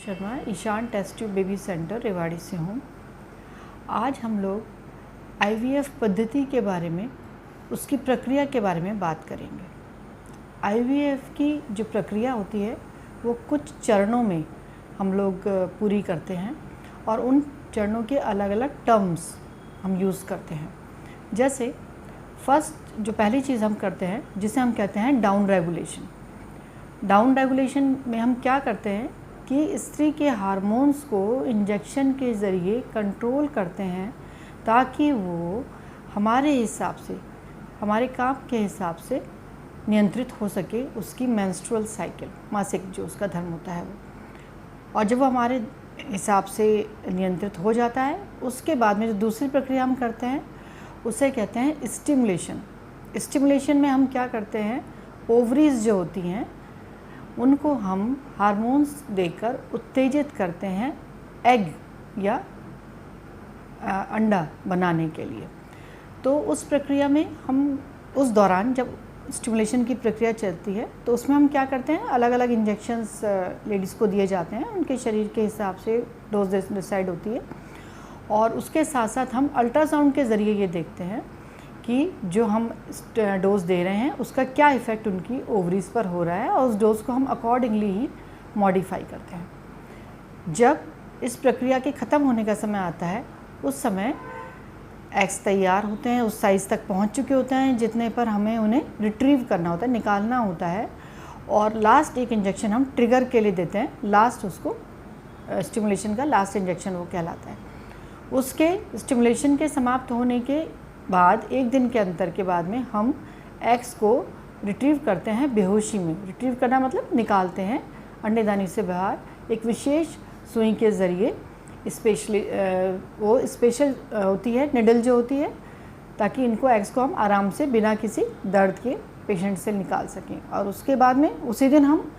Sharma, Ishaan test tube baby centre Rewari से हूँ। आज हम लोग IVF पद्धति के बारे में, उसकी प्रक्रिया के बारे में बात करेंगे। IVF की जो प्रक्रिया होती है वो कुछ चरणों में हम लोग पूरी करते हैं और उन चरणों के अलग अलग टर्म्स हम यूज़ करते हैं। जैसे फर्स्ट जो पहली चीज़ हम करते हैं जिसे हम कहते हैं डाउन रेगुलेशन। डाउन रेगुलेशन में हम क्या करते हैं कि स्त्री के हार्मोन्स को इंजेक्शन के ज़रिए कंट्रोल करते हैं ताकि वो हमारे हिसाब से, हमारे काम के हिसाब से नियंत्रित हो सके, उसकी मेंस्ट्रुअल साइकिल, मासिक जो उसका धर्म होता है वो। और जब वो हमारे हिसाब से नियंत्रित हो जाता है, उसके बाद में जो दूसरी प्रक्रिया हम करते हैं उसे कहते हैं स्टिमुलेशन। स्टिमुलेशन में हम क्या करते हैं, ओवरीज जो होती हैं उनको हम हार्मोन्स देकर उत्तेजित करते हैं एग या अंडा बनाने के लिए। तो उस प्रक्रिया में हम उस दौरान जब स्टिमुलेशन की प्रक्रिया चलती है तो उसमें हम क्या करते हैं, अलग अलग इंजेक्शंस लेडीज़ को दिए जाते हैं, उनके शरीर के हिसाब से डोज डिसाइड होती है। और उसके साथ साथ हम अल्ट्रासाउंड के ज़रिए ये देखते हैं कि जो हम डोज़ दे रहे हैं उसका क्या इफ़ेक्ट उनकी ओवरीज पर हो रहा है और उस डोज़ को हम अकॉर्डिंगली ही मॉडिफाई करते हैं। जब इस प्रक्रिया के ख़त्म होने का समय आता है उस समय एग्स तैयार होते हैं, उस साइज़ तक पहुंच चुके होते हैं जितने पर हमें उन्हें रिट्रीव करना होता है, निकालना होता है। और लास्ट एक इंजेक्शन हम ट्रिगर के लिए देते हैं, लास्ट उसको स्टिमुलेशन का लास्ट इंजेक्शन वो कहलाता है। उसके स्टिमुलेशन के समाप्त होने के बाद एक दिन के अंतर के बाद में हम एग्स को रिट्रीव करते हैं बेहोशी में। रिट्रीव करना मतलब निकालते हैं अंडेदानी से बाहर एक विशेष सुई के ज़रिए। स्पेशली वो स्पेशल होती है निडल जो होती है, ताकि इनको एग्स को हम आराम से बिना किसी दर्द के पेशेंट से निकाल सकें। और उसके बाद में उसी दिन हम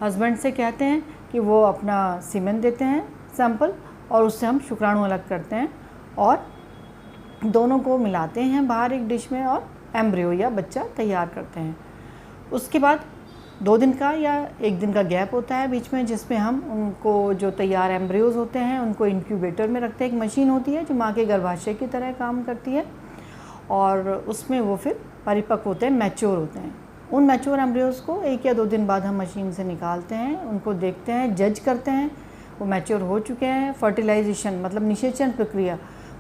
हस्बैंड से कहते हैं कि वो अपना सीमेन देते हैं सैंपल, और उससे हम शुक्राणु अलग करते हैं और दोनों को मिलाते हैं बाहर एक डिश में और एम्ब्रियो या बच्चा तैयार करते हैं। उसके बाद 2 दिन का या 1 दिन का गैप होता है बीच में, जिसमें हम उनको जो तैयार एम्ब्रियोज होते हैं उनको इंक्यूबेटर में रखते हैं। एक मशीन होती है जो माँ के गर्भाशय की तरह काम करती है और उसमें वो फिर परिपक्व होते हैं, मैच्योर होते हैं। उन मैच्योर एम्ब्रियोज को 1 या 2 दिन बाद हम मशीन से निकालते हैं, उनको देखते हैं, जज करते हैं वो मैच्योर हो चुके हैं। फर्टिलाइजेशन मतलब निषेचन प्रक्रिया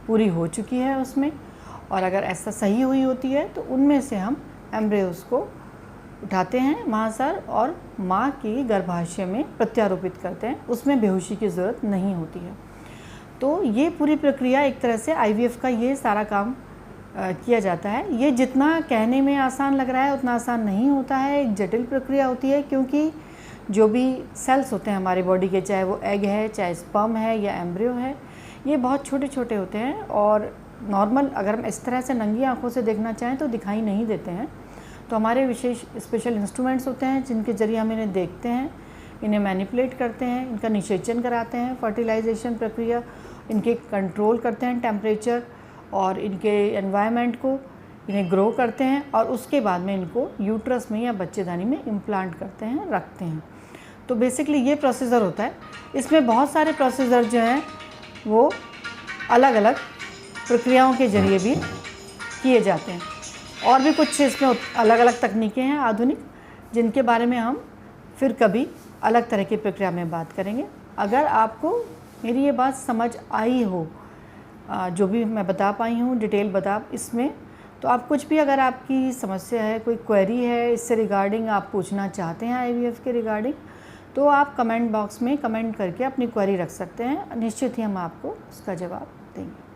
पूरी हो चुकी है उसमें, और अगर ऐसा सही हुई होती है तो उनमें से हम एम्ब्रियोज को उठाते हैं महासार और माँ की गर्भाशय में प्रत्यारोपित करते हैं। उसमें बेहोशी की ज़रूरत नहीं होती है। तो ये पूरी प्रक्रिया एक तरह से IVF का ये सारा काम किया जाता है। ये जितना कहने में आसान लग रहा है उतना आसान नहीं होता है, एक जटिल प्रक्रिया होती है, क्योंकि जो भी सेल्स होते हैं हमारी बॉडी के, चाहे वो एग है, चाहे स्पर्म है या एम्ब्रियो है, ये बहुत छोटे छोटे होते हैं और नॉर्मल अगर हम इस तरह से नंगी आंखों से देखना चाहें तो दिखाई नहीं देते हैं। तो हमारे विशेष स्पेशल इंस्ट्रूमेंट्स होते हैं जिनके ज़रिए हम इन्हें देखते हैं, इन्हें मैनिपुलेट करते हैं, इनका निषेचन कराते हैं, फर्टिलाइजेशन प्रक्रिया इनके कंट्रोल करते हैं, टेम्परेचर और इनके एनवायरनमेंट को, इन्हें ग्रो करते हैं और उसके बाद में इनको यूट्रस में या बच्चेदानी में इम्प्लांट करते हैं, रखते हैं। तो बेसिकली ये प्रोसीजर होता है। इसमें बहुत सारे प्रोसीजर जो हैं वो अलग अलग प्रक्रियाओं के ज़रिए भी किए जाते हैं, और भी कुछ इसमें अलग अलग तकनीकें हैं आधुनिक, जिनके बारे में हम फिर कभी अलग तरह की प्रक्रिया में बात करेंगे। अगर आपको मेरी ये बात समझ आई हो, जो भी मैं बता पाई हूँ डिटेल बता इसमें, तो आप कुछ भी अगर आपकी समस्या है, कोई क्वेरी है इससे रिगार्डिंग आप पूछना चाहते हैं IVF के रिगार्डिंग, तो आप कमेंट बॉक्स में कमेंट करके अपनी क्वेरी रख सकते हैं। निश्चित ही हम आपको उसका जवाब देंगे।